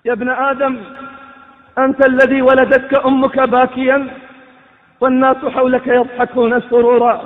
يا ابن آدم أنت الذي ولدتك أمك باكيا والناس حولك يضحكون سرورا،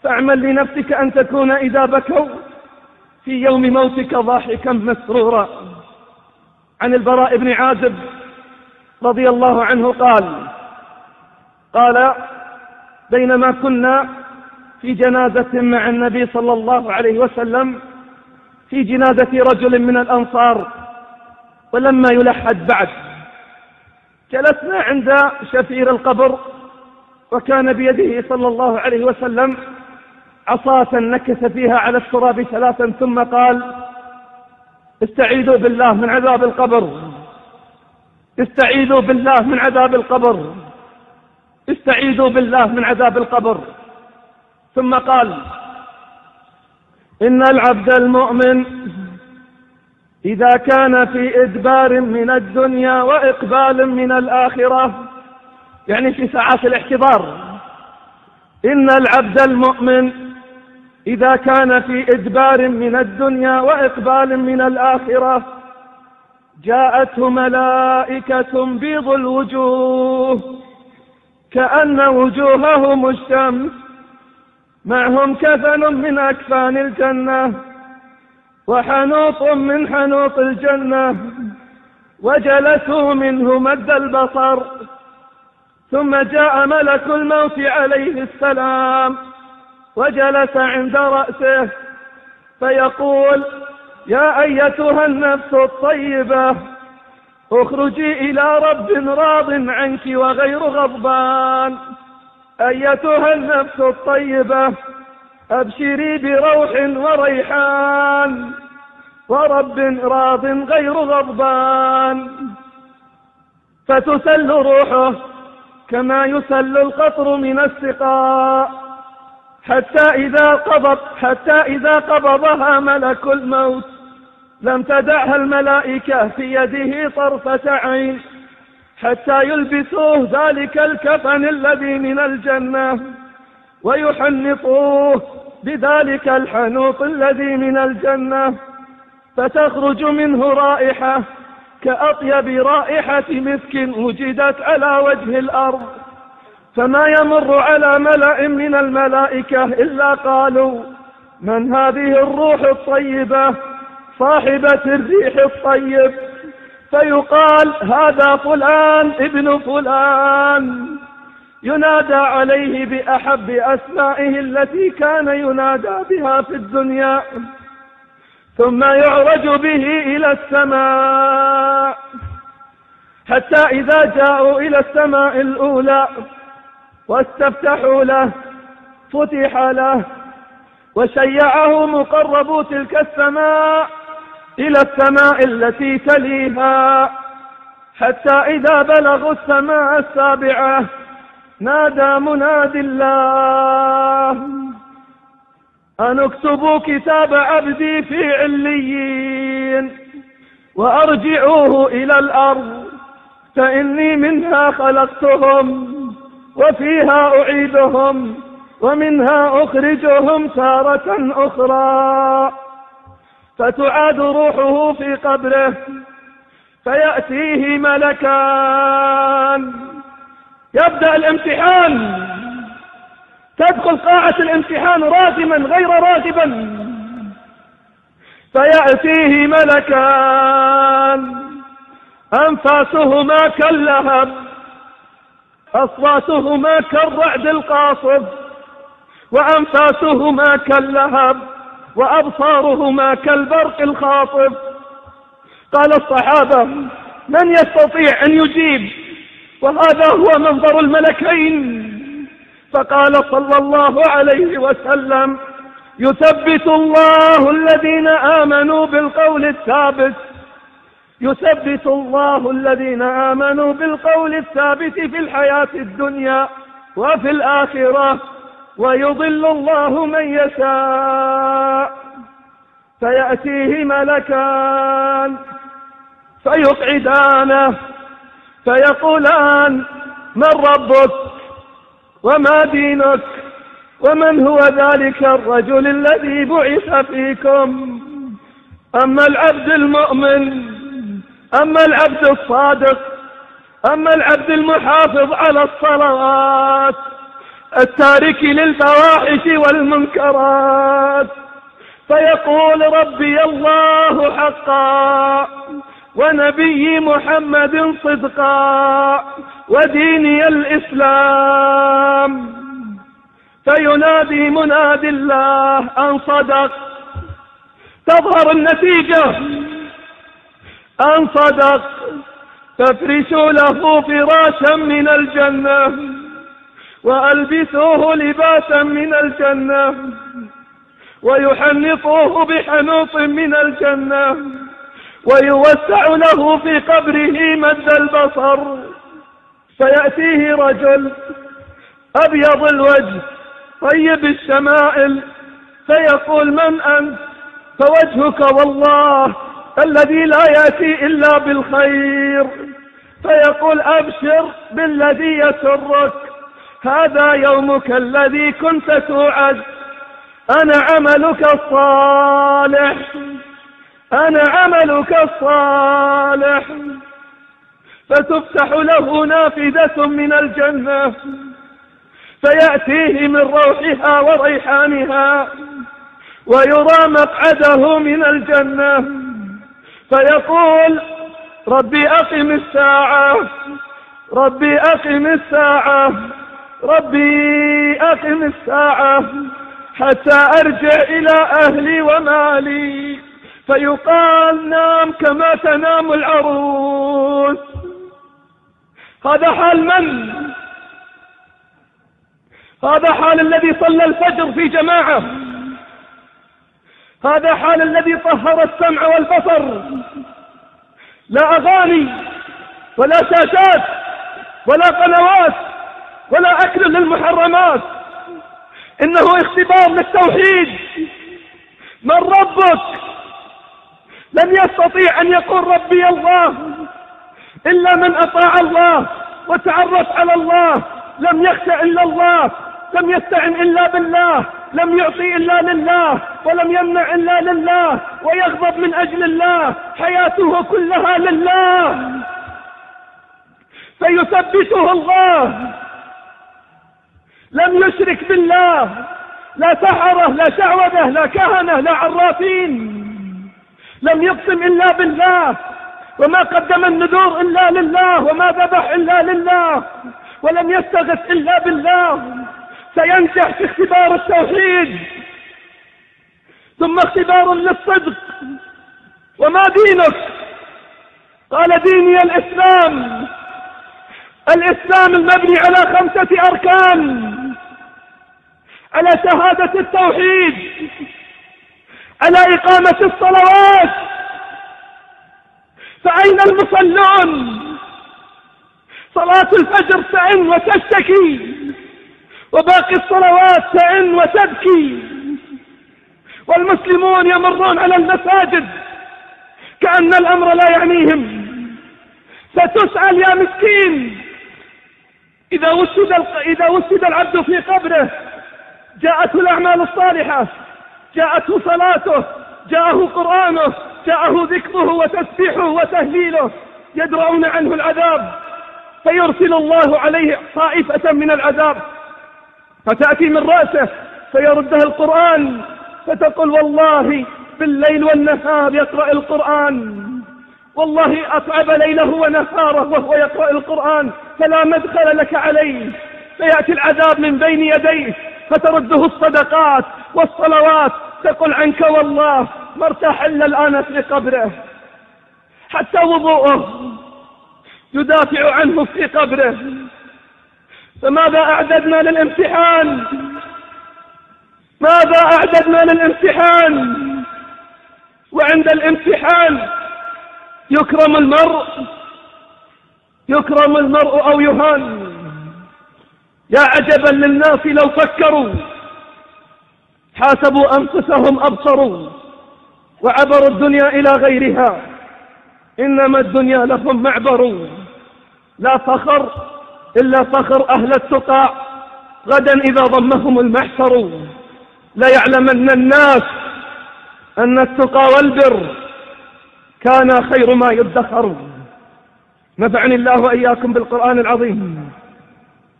فاعمل لنفسك أن تكون إذا بكوا في يوم موتك ضاحكا مسرورا. عن البراء بن عازب رضي الله عنه قال بينما كنا في جنازة مع النبي صلى الله عليه وسلم، في جنازة رجل من الأنصار، ولما يلحد بعد جلسنا عند شفير القبر، وكان بيده صلى الله عليه وسلم عصاة نكث فيها على التراب 3 ثم قال: استعيذوا بالله من عذاب القبر، استعيذوا بالله من عذاب القبر، استعيذوا بالله من عذاب القبر. ثم قال: إن العبد المؤمن إذا كان في إدبار من الدنيا وإقبال من الآخرة، يعني في ساعات الاحتضار، إن العبد المؤمن إذا كان في إدبار من الدنيا وإقبال من الآخرة جاءته ملائكة بيض الوجوه كأن وجوههم الشمس، معهم كفن من أكفان الجنة وحنوط من حنوط الجنة، وجلسوا منه مد البصر، ثم جاء ملك الموت عليه السلام وجلس عند رأسه فيقول: يا أيتها النفس الطيبة اخرجي إلى رب راض عنك وغير غضبان، أيتها النفس الطيبة أبشري بروح وريحان ورب راض غير غضبان. فتسل روحه كما يسل القطر من السقاء، حتى إذا قبضها ملك الموت لم تدعها الملائكة في يده طرفة عين حتى يلبسوه ذلك الكفن الذي من الجنة ويحنطوه بذلك الحنوط الذي من الجنة، فتخرج منه رائحة كأطيب رائحة مسك وجدت على وجه الأرض، فما يمر على ملأ من الملائكة إلا قالوا: من هذه الروح الطيبة صاحبة الريح الطيب؟ فيقال: هذا فلان ابن فلان، ينادى عليه بأحب أسمائه التي كان ينادى بها في الدنيا، ثم يعرج به إلى السماء، حتى إذا جاءوا إلى السماء الأولى واستفتحوا له فتح له، وشيعه مقربو تلك السماء إلى السماء التي تليها، حتى إذا بلغوا السماء السابعة نادى منادي الله: أن اكتبوا كتاب عبدي في عليين وأرجعوه إلى الأرض، فإني منها خلقتهم وفيها أعيدهم ومنها أخرجهم تارة أخرى. فتعاد روحه في قبره فيأتيه ملكان، يبدأ الامتحان، تدخل قاعة الامتحان راغما غير راغبا، فيأتيه ملكان أنفاسهما كاللهب، أصواتهما كالرعد القاصف، وأنفاسهما كاللهب، وأبصارهما كالبرق الخاطف. قال الصحابة: من يستطيع أن يجيب؟ وهذا هو منظر الملكين. فقال صلى الله عليه وسلم: يثبت الله الذين آمنوا بالقول الثابت، يثبت الله الذين آمنوا بالقول الثابت في الحياة الدنيا وفي الآخرة، ويضل الله من يشاء. فيأتيه ملكان فيقعدانه فيقولان: من ربك وما دينك ومن هو ذلك الرجل الذي بعث فيكم؟ أما العبد المؤمن أما العبد الصادق، أما العبد المحافظ على الصلوات، التارك للفواحش والمنكرات، فيقول ربي الله حقا ونبي محمد صدقا وديني الإسلام، فينادي منادي الله أن صدق، تظهر النتيجة أن صدق، فافرشوا له فراشا من الجنة وألبسوه لباسا من الجنة ويحنطوه بحنوط من الجنة ويوسع له في قبره مد البصر، فيأتيه رجل أبيض الوجه طيب الشمائل فيقول من أنت؟ فوجهك والله الذي لا يأتي إلا بالخير، فيقول أبشر بالذي يسرك، هذا يومك الذي كنت توعد، أنا عملك الصالح، أنا عملك الصالح، فتفتح له نافذة من الجنة فيأتيه من روحها وريحانها ويرى مقعده من الجنة، فيقول ربي أقم الساعة، ربي أقم الساعة، ربي أقم الساعة حتى أرجع إلى أهلي ومالي، فيقال نام كما تنام العروس. هذا حال من؟ هذا حال الذي صلى الفجر في جماعة، هذا حال الذي طهر السمع والبصر، لا أغاني ولا شاشات ولا قنوات ولا أكل للمحرمات، إنه اختبار للتوحيد. من ربك؟ لن يستطيع أن يقول ربي الله إلا من أطاع الله وتعرف على الله، لم يخشى إلا الله، لم يستعن إلا بالله، لم يعطي إلا لله، ولم يمنع إلا لله، ويغضب من أجل الله، حياته كلها لله، فيثبته الله، لم يشرك بالله، لا سحرة لا شعوذة لا كهنة لا عرافين، لم يقسم إلا بالله، وما قدم النذور إلا لله، وما ذبح إلا لله، ولم يستغث إلا بالله، سينجح في اختبار التوحيد. ثم اختبار للصدق. وما دينك؟ قال ديني الإسلام. الإسلام المبني على 5 أركان، على شهادة التوحيد، على إقامة الصلوات، فأين المصلون؟ صلاة الفجر تئن وتشتكي، وباقي الصلوات تئن وتبكي، والمسلمون يمرون على المساجد كأن الأمر لا يعنيهم. ستسأل يا مسكين إذا وسد العبد في قبره، جاءته الأعمال الصالحة، جاءته صلاته، جاءه قرآنه، جاءه ذكره وتسبيحه وتهليله، يدرؤون عنه العذاب، فيرسل الله عليه طائفة من العذاب فتأتي من رأسه فيردها القرآن، فتقول والله بالليل والنهار يقرأ القرآن، والله أتعب ليله ونهاره وهو يقرأ القرآن، فلا مدخل لك عليه، فيأتي العذاب من بين يديه فترده الصدقات والصلوات، تقول عنك والله ما ارتاح إلا الآن في قبره، حتى وضوءه يدافع عنه في قبره. فماذا أعددنا للامتحان؟ ماذا أعددنا للامتحان؟ وعند الامتحان يكرم المرء أو يهان. يا عجبا للناس لو فكروا، حاسبوا أنفسهم أبصروا، وعبروا الدنيا إلى غيرها، إنما الدنيا لهم معبر. لا فخر إلا فخر أهل التقى، غدا إذا ضمهم المحشر، ليعلمن الناس أن التقى والبر كان خير ما يدخر. نفعني الله وإياكم بالقرآن العظيم،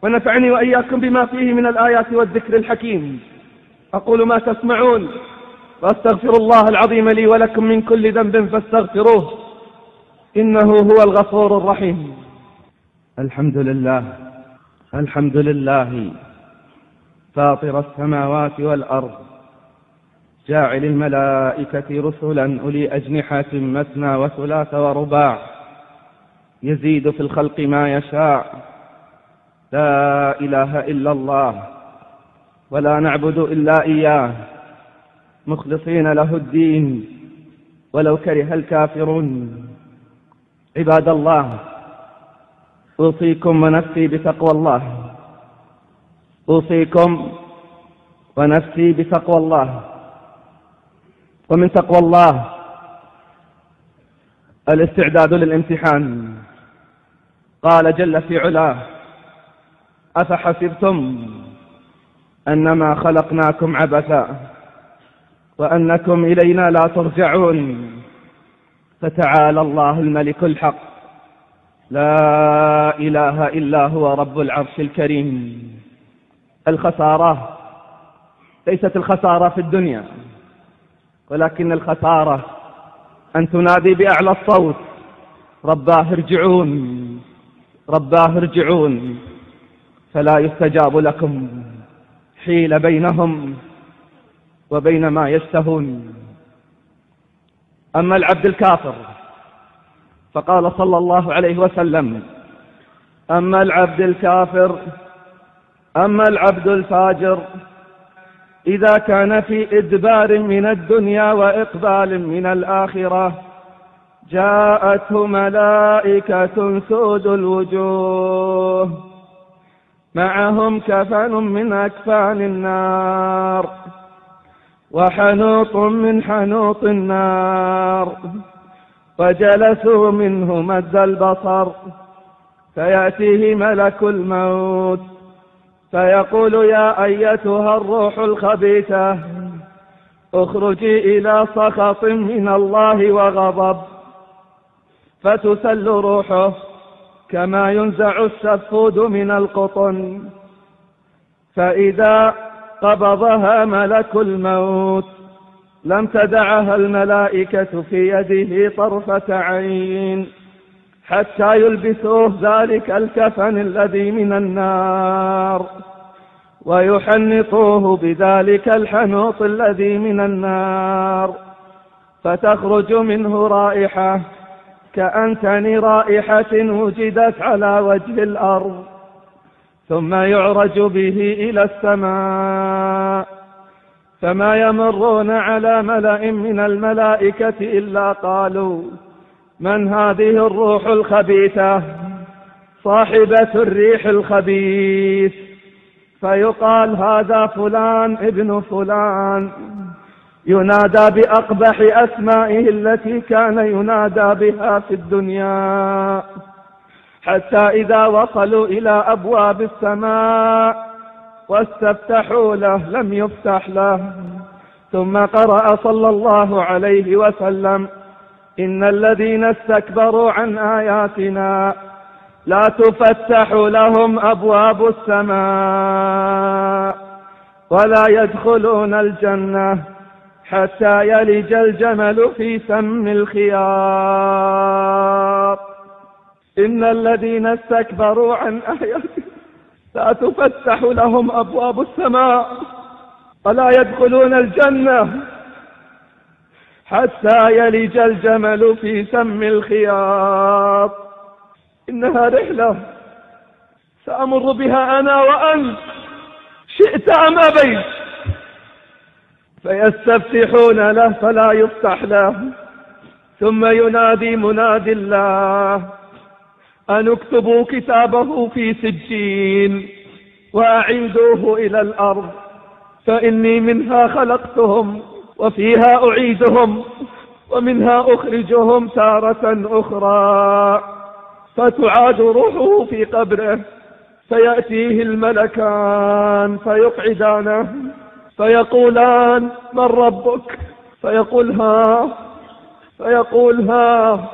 ونفعني وإياكم بما فيه من الآيات والذكر الحكيم. أقول ما تسمعون، وأستغفر الله العظيم لي ولكم من كل ذنب فاستغفروه، إنه هو الغفور الرحيم. الحمد لله، الحمد لله فاطر السماوات والأرض، جاعل الملائكة رسلا أولي أجنحة مثنى وثلاث ورباع، يزيد في الخلق ما يشاء. لا إله إلا الله، ولا نعبد إلا إياه، مخلصين له الدين ولو كره الكافرون. عباد الله، أوصيكم ونفسي بتقوى الله، أوصيكم ونفسي بتقوى الله. ومن تقوى الله الاستعداد للامتحان. قال جل في علاه: أفحسبتم أنما خلقناكم عبثا وأنكم إلينا لا ترجعون. فتعالى الله الملك الحق، لا إله إلا هو رب العرش الكريم. الخسارة ليست الخسارة في الدنيا، ولكن الخسارة أن تنادي بأعلى الصوت: رباه ارجعون، رباه ارجعون، فلا يستجاب لكم حيل بينهم وبين ما يشتهون. أما العبد الكافر فقال صلى الله عليه وسلم: أما العبد الكافر، أما العبد الفاجر، إذا كان في إدبار من الدنيا وإقبال من الآخرة، جاءته ملائكة سود الوجوه، معهم كفن من أكفان النار وحنوط من حنوط النار، وجلسوا منه مد البصر، فيأتيه ملك الموت فيقول: يا أيتها الروح الخبيثة، اخرجي إلى سخط من الله وغضب. فتسل روحه كما ينزع السفود من القطن، فإذا قبضها ملك الموت لم تدعها الملائكة في يده طرفة عين حتى يلبسوه ذلك الكفن الذي من النار، ويحنطوه بذلك الحنوط الذي من النار، فتخرج منه رائحة كأنتن رائحة وجدت على وجه الأرض، ثم يعرج به إلى السماء، فما يمرون على ملأ من الملائكة إلا قالوا: من هذه الروح الخبيثة صاحبة الريح الخبيث؟ فيقال: هذا فلان ابن فلان، ينادى بأقبح أسمائه التي كان ينادى بها في الدنيا، حتى إذا وصلوا إلى أبواب السماء واستفتحوا له لم يفتح له. ثم قرأ صلى الله عليه وسلم: إن الذين استكبروا عن آياتنا لا تفتح لهم أبواب السماء ولا يدخلون الجنة حتى يلج الجمل في سم الخياط. إن الذين استكبروا عن آياتنا لا تفتح لهم أبواب السماء ولا يدخلون الجنة حتى يلج الجمل في سم الخياط. إنها رحلة سأمر بها أنا وأنت شئت أم أبيت. فيستفتحون له فلا يفتح له، ثم ينادي منادي الله: أن اكتبوا كتابه في سجين وأعيدوه إلى الأرض، فإني منها خلقتهم وفيها أعيدهم ومنها أخرجهم تارة أخرى. فتعاد روحه في قبره، فيأتيه الملكان فيقعدانه، فيقولان: من ربك؟ فيقول: ها فيقول ها